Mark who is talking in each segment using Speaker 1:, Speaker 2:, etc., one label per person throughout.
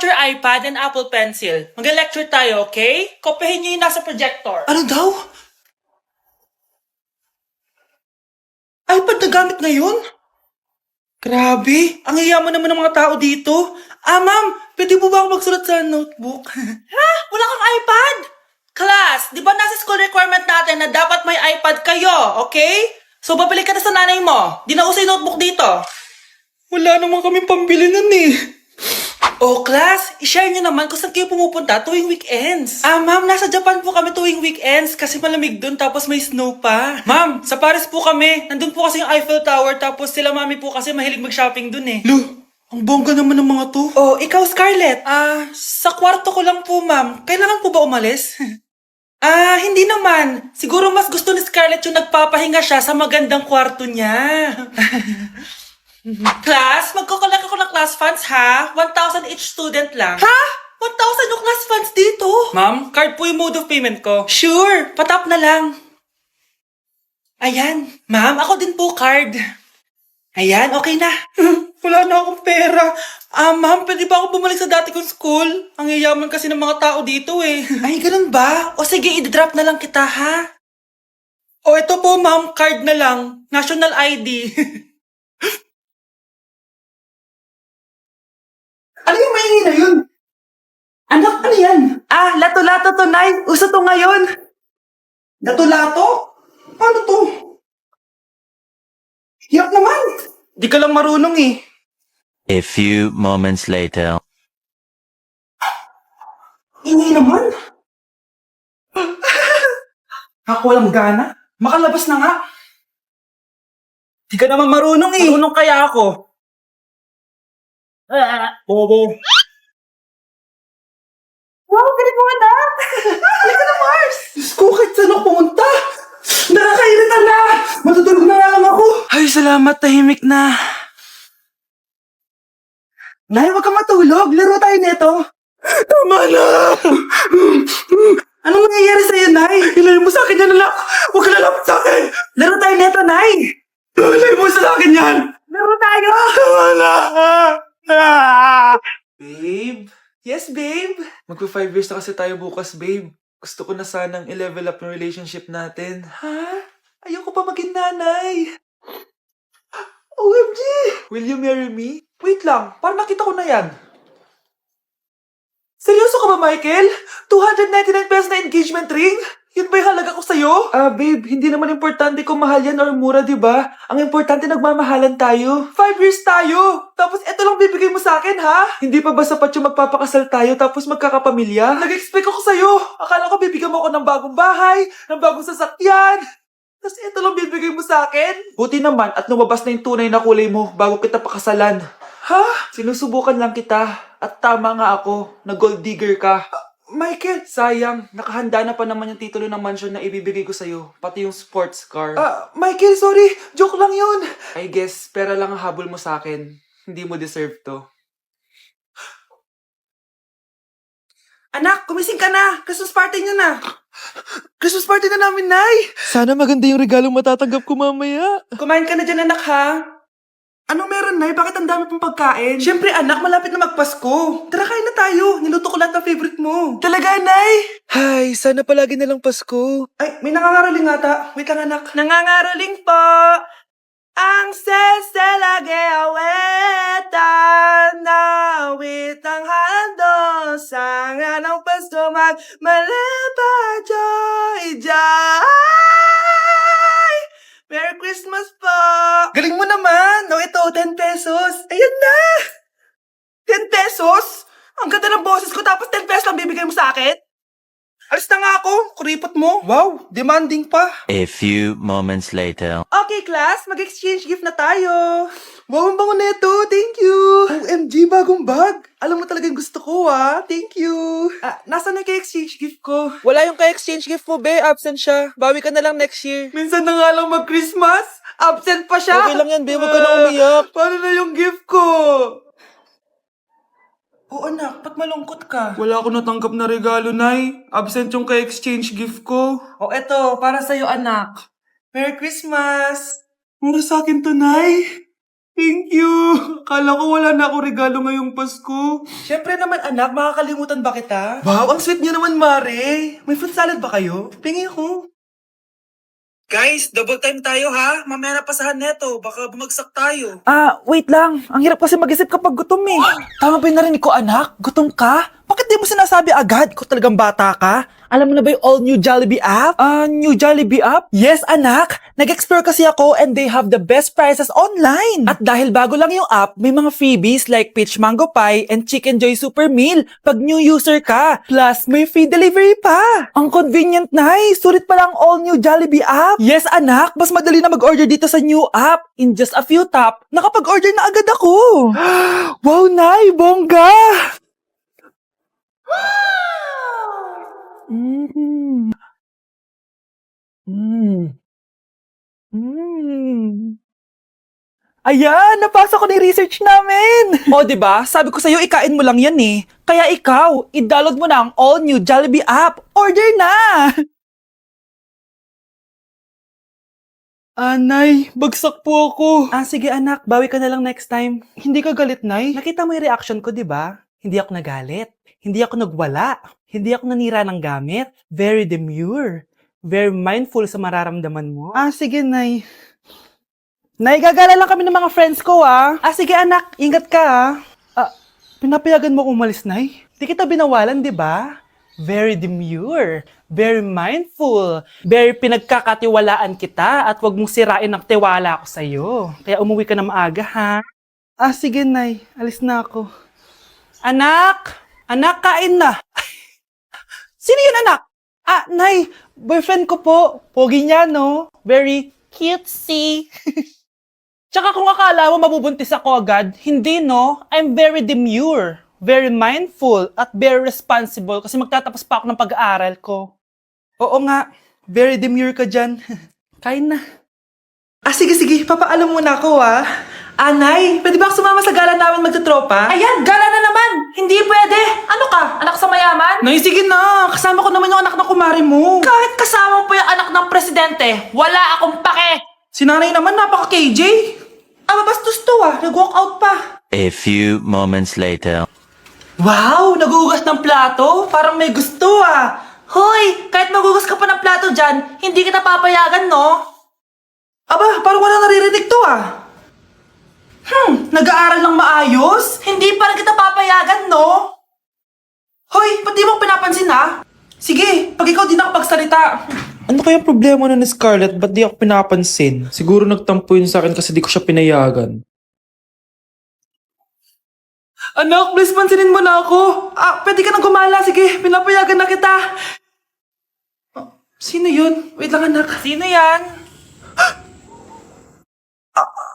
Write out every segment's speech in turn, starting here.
Speaker 1: out your iPad and Apple Pencil. Mag-lecture tayo, okay? Kopyahin niyo yung nasa projector.
Speaker 2: Ano daw? iPad na gamit ngayon? Grabe, ang yayaman naman ng mga tao dito. Ma'am, pwede mo ba ako magsulat sa notebook?
Speaker 1: Ha? Wala kang iPad? Class, di ba nasa school requirement natin na dapat may iPad kayo, okay? So, babalik ka na sa nanay mo. Di na uso yung notebook dito.
Speaker 2: Wala naman kaming pambili nun eh.
Speaker 1: Oh, class, i-share nyo naman kung saan kayo pumupunta tuwing weekends. Ma'am, nasa Japan po kami tuwing weekends kasi malamig dun tapos may snow pa. Ma'am, sa Paris po kami. Nandun po kasi yung Eiffel Tower tapos sila mami po kasi mahilig mag-shopping dun eh.
Speaker 2: Lo, ang bongga naman ng mga to.
Speaker 1: Oh, ikaw Scarlett. Sa kwarto ko lang po ma'am. Kailangan po ba umalis? Hindi naman. Siguro mas gusto ni Scarlett yung nagpapahinga siya sa magandang kwarto niya. Class, magkukulak ako ng class funds ha? 1,000 each student lang. Ha? 1,000 yung class funds dito? Ma'am, card po yung mode of payment ko. Sure, patap na lang. Ayan. Ma'am, ako din po card. Ayan, okay na.
Speaker 2: Wala na akong pera.
Speaker 1: Ma'am, pwede ba ako bumalik sa dati kong school? Ang yayaman kasi ng mga tao dito eh.
Speaker 2: Ay, ganun ba?
Speaker 1: O sige, i-drop na lang kita ha? O ito po ma'am, card na lang. National ID.
Speaker 2: Ano yung maingay na yun? Anak, ano yan?
Speaker 1: Lato-lato to, Nay. Uso to ngayon.
Speaker 2: Lato-lato? Paano to? Yak naman!
Speaker 1: Di ka lang marunong eh.
Speaker 3: A few moments later.
Speaker 2: Ingay naman. Ako walang gana. Makalabas na nga.
Speaker 1: Di ka naman marunong eh. Marunong kaya ako. Bobo.
Speaker 2: Wow, galing mo anak! Halika na, Mars! Diyos ko, kahit saan ako pumunta! Nakakairita na! Matutulog na nga lang ako!
Speaker 1: Ay, salamat. Tahimik na.
Speaker 2: Nay, huwag kang matulog! Laro tayo nito! Tama na! Anong nangyayari sa'yo, Nay?
Speaker 1: Ilayin mo sa akin yan, anak. Huwag ka lalapit sa akin.
Speaker 2: Laro tayo nito, Nay!
Speaker 1: Ilayin mo sa akin yan.
Speaker 2: Laro tayo!
Speaker 1: Wala.
Speaker 2: Babe? Yes, babe? Magpa 5 years na kasi tayo bukas, babe. Gusto ko na sanang i-level up yung relationship natin. Ha? Ayoko pa maging nanay. OMG! Will you marry me? Wait lang, parang nakita ko na yan. Seryoso ka ba, Michael? 299 pesos na engagement ring? Yun ba yung halaga ko sa'yo? Babe, hindi naman importante kung mahal yan or mura, di ba? Ang importante, nagmamahalan tayo. 5 years tayo! Tapos eto lang bibigay mo sa akin, ha? Hindi pa ba sapat yung magpapakasal tayo tapos magkakapamilya? Nag-expect ako sa'yo! Akala ko bibigyan mo ako ng bagong bahay, ng bagong sasakyan. Tapos eto lang bibigay mo sa akin? Buti naman at lumabas na yung tunay na kulay mo bago kita pakasalan. Ha? Sinusubukan lang kita. At tama nga ako, na gold digger ka. Michael! Sayang, nakahanda na pa naman yung titulo ng mansion na ibibigay ko sa'yo. Pati yung sports car. Michael, sorry! Joke lang yun! I guess, pera lang ang habol mo sa akin. Hindi mo deserve to. Anak, kumising ka na! Christmas party nyo na! Christmas party na namin, Nay!
Speaker 4: Sana maganda yung regalong matatanggap ko mamaya.
Speaker 2: Kumain ka na dyan, anak, ha? Anong meron, Nay? Bakit ang dami pong pagkain? Siyempre, anak, malapit na magpasko. Tara, kain na tayo. Niluto ko lahat ng favorite mo. Talaga, Nay?
Speaker 4: Hay, sana palagi na lang Pasko.
Speaker 2: Ay, may nangangaraling ata. Wait lang, anak.
Speaker 1: Nangangaraling po. Ang seselage awetan na witang hando sa nga ng Pasko magmalapa joy joy. Merry Christmas po!
Speaker 2: Galing mo naman. No, ito, 10 pesos. Ayan na! 10 pesos? Ang ganda ng boses ko tapos 10 pesos lang bibigay mo sa akin? Alis na nga ako. Kuripot mo. Wow, demanding pa.
Speaker 3: A few moments later.
Speaker 2: Okay, class. Mag-exchange gift na tayo. Wow, ang bango neto. Thank you. OMG, bagong bag. Alam mo talaga yung gusto ko, ah. Thank you. Nasaan na yung exchange gift ko?
Speaker 4: Wala yung ka-exchange gift mo, be. Absent siya. Bawi ka na lang next year.
Speaker 2: Minsan na nga lang mag-Christmas. Absent pa siya.
Speaker 4: Okay lang yan, be. Huwag ka na umiyak.
Speaker 2: Paano na yung gift ko? Oo, anak. Ba't malungkot ka? Wala ako natanggap na regalo, Nay. Absent yung ka-exchange gift ko. O eto, para sa'yo, anak. Merry Christmas! Para sa akin to, Nay. Thank you! Akala ko wala na ako regalo ngayong Pasko. Siyempre naman anak, makakalimutan ba kita? Wow, ang sweet niyo naman, Mare. May fruit salad ba kayo? Pingi ako.
Speaker 1: Guys, double time tayo ha. Mamaya na pasahan neto. Baka bumagsak tayo.
Speaker 2: Wait lang. Ang hirap kasi mag-isip kapag gutom eh. Tama ba yung narinig ko, anak? Gutom ka? Bakit di mo sinasabi agad? Ikaw talagang bata ka? Alam mo na ba yung all-new Jollibee app? New Jollibee app? Yes, anak. Nag-explore kasi ako and they have the best prices online. At dahil bago lang yung app, may mga freebies like peach mango pie and chicken joy super meal pag new user ka. Plus, may free delivery pa. Ang convenient, Nay. Sulit pa lang all-new Jollibee app. Yes, anak. Mas madali na mag-order dito sa new app. In just a few tap, nakapag-order na agad ako. Wow, Nay. Bongga! Mm. Mm. Mm. Ayan, napasa ko na yung research namin. O, diba? Sabi ko sa'yo, ikain mo lang yan eh. Kaya ikaw, i-download mo na ang all-new Jollibee app. Order na! Nay, bagsak po ako. Sige anak, bawi ka na lang next time. Hindi ka galit, Nay? Nakita mo yung reaction ko, diba? Hindi ako nagalit. Hindi ako nagwala. Hindi ako nanira ng gamit. Very demure. Very mindful sa mararamdaman mo. Sige, Nay. Nay, gagala lang kami ng mga friends ko, sige, anak. Ingat ka, pinapayagan mo akong umalis, Nay? Di kita binawalan, di ba? Very demure. Very mindful. Very pinagkakatiwalaan kita at wag mong sirain ang tiwala ko sa'yo. Kaya umuwi ka na maaga, ha? Sige, Nay. Alis na ako. Anak! Anak, kain na! Sino yun, anak? Nay, boyfriend ko po. Pogi niya, no? Very cutesy. Tsaka kung akala mo mabubuntis ako agad, hindi, no? I'm very demure, very mindful, at very responsible kasi magtatapos pa ako ng pag-aaral ko. Oo nga, very demure ka dyan. Kain na. Sige, papaalam muna ako, Nay, pwede ba ako sumama sa gala namin magtutropa?
Speaker 1: Ayan, gala na naman! Hindi pwede! Ano ka? Anak sa mayaman?
Speaker 2: Nay, sige na. Kasama ko naman yung anak ng kumari mo.
Speaker 1: Kahit kasama mo pa yung anak ng presidente, wala akong pake!
Speaker 2: Si nanay naman, napaka-KJ. Mabastos to, nag-walk out pa.
Speaker 3: A few moments later.
Speaker 2: Wow, nagugas ng plato? Parang may gusto,
Speaker 1: Hoy, kahit magugas ka pa ng plato dyan, hindi kita papayagan, no?
Speaker 2: Aba, parang wala naririnig to, Nag-aaral ng maayos?
Speaker 1: Hindi pa rin kita papayagan, no?
Speaker 2: Hoy, ba't di mo pinapansin, Sige, pag ikaw di nakapagsalita. Ano kaya problema na ni Scarlett? Ba't di ako pinapansin? Siguro nagtampo yun sa akin kasi di ko siya pinayagan. Anak, please pansinin mo na ako. Pwede ka nang gumala. Sige, pinapayagan na kita. Sino yun? Wait lang, anak.
Speaker 1: Sino yan?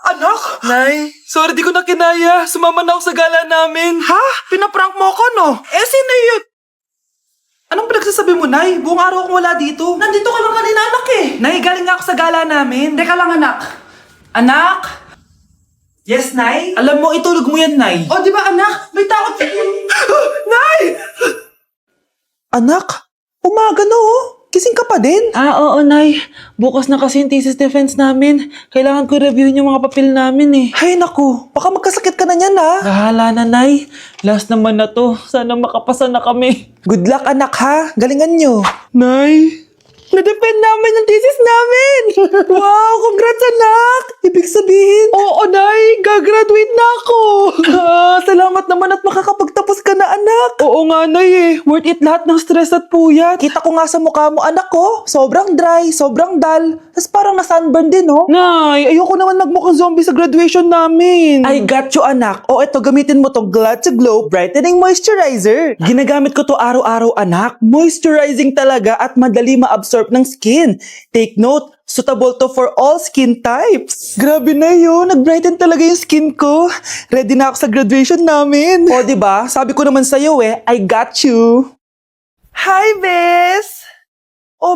Speaker 2: Anak? Nay, sorry di ko na kinaya. Sumama na ako sa gala namin. Ha? Pinaprank mo ako, no? Sino yun? Anong pinagsasabi mo, Nay? Buong araw akong wala dito. Nandito ka lang kanina, anak Nay, galing nga ako sa gala namin. Teka lang, anak. Anak? Yes, Nay? Alam mo, itulog mo yan, Nay. Di ba, anak? May takot. Nay! Anak? Umaga na, Kising ka pa din?
Speaker 1: Oo, Nay. Bukas na kasi yung thesis defense namin. Kailangan ko reviewin yung mga papel namin,
Speaker 2: Hay naku, baka magkasakit ka na niyan,
Speaker 1: Bahala na, Nay. Last naman na to. Sana makapasa na kami.
Speaker 2: Good luck, anak, ha? Galingan nyo. Nay, na-defend namin ang thesis namin! Wow, congrats, anak! Ibig sabihin... Oo, Nay, gagraduate na ako! Salamat naman at makakapagtapos ka na, anak! Oo nga, Nay, Worth it lahat ng stress at puyat. Kita ko nga sa mukha mo, anak ko. Sobrang dry, sobrang dull. Tapos parang na-sunburn din, Nay, ayoko naman magmukhang zombie sa graduation namin. I got you, anak. Eto, gamitin mo to Glad to Glow Brightening Moisturizer. Ginagamit ko to araw-araw, anak. Moisturizing talaga at madali ma-absorb ng skin. Take note, suitable to for all skin types. Grabe na yun, nag-brighten talaga yung skin ko. Ready na ako sa graduation namin. Diba? Sabi ko naman sa'yo I got you. Hi, Bes!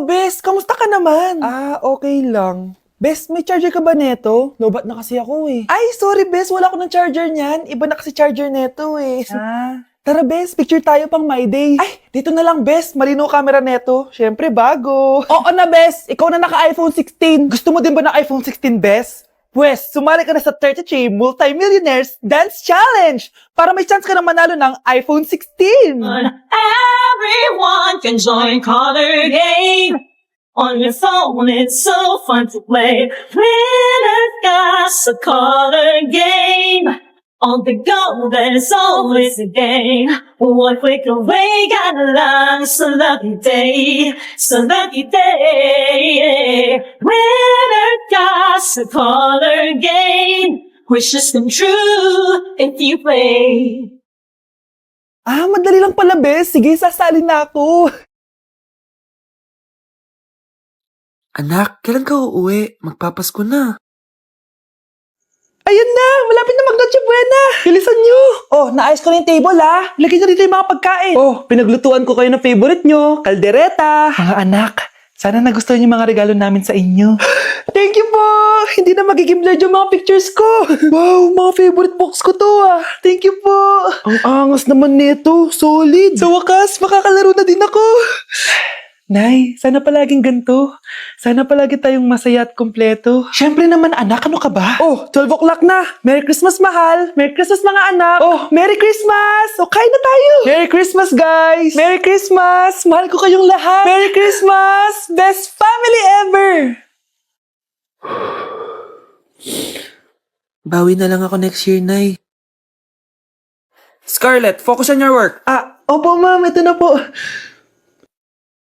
Speaker 2: Bes, kamusta ka naman? Okay lang. Bes, may charger ka ba neto? Lobat na kasi ako Ay, sorry Bes, wala ako ng charger niyan. Iba na kasi charger neto Tara, Bes, picture tayo pang My Day. Ay, dito na lang, Bes. Malino camera neto. Siyempre, bago. Oo na, Bes. Ikaw na naka-iPhone 16. Gusto mo din ba ng iPhone 16, Bes? Pwes, sumali ka na sa 33 Multi-Millionaires Dance Challenge para may chance ka na manalo ng iPhone 16.
Speaker 5: Everyone can join color game. On your phone, it's so fun to play. Winner's got a color game. On the go, there's always a game. One click away, got a long, so lucky day. So lucky day. Winner got a color game. Wishes come true if you play.
Speaker 2: Ah, madali lang pala, bes. Sige, sasali na ako. Anak, kailan ka uuwi? Magpapasko na. Ayun na! Malapit na mag-Noche Buena! Bilisan nyo! Oh, naayos ko na yung table ha! Lagyan nyo dito yung mga pagkain! Oh, pinaglutuan ko kayo ng favorite nyo, kaldereta! Mga anak, sana nagustuhan yung mga regalo namin sa inyo. Thank you po! Hindi na magiging blurred yung mga pictures ko! Wow, mga favorite box ko to ah! Thank you po! Ang angas naman nito, solid! Sa wakas, makakalaro na din ako! Nay, sana palaging ganito. Sana palagi tayong masaya at kumpleto. Siyempre naman anak, ano ka ba? Oh, 12 o'clock na. Merry Christmas, mahal. Merry Christmas, mga anak. Oh, Merry Christmas. O, kain na tayo. Merry Christmas, guys. Merry Christmas. Mahal ko kayong lahat. Merry Christmas. Best family ever. Bawi na lang ako next year, Nay. Scarlett, focus on your work. Ah, opo ma'am, ito na po.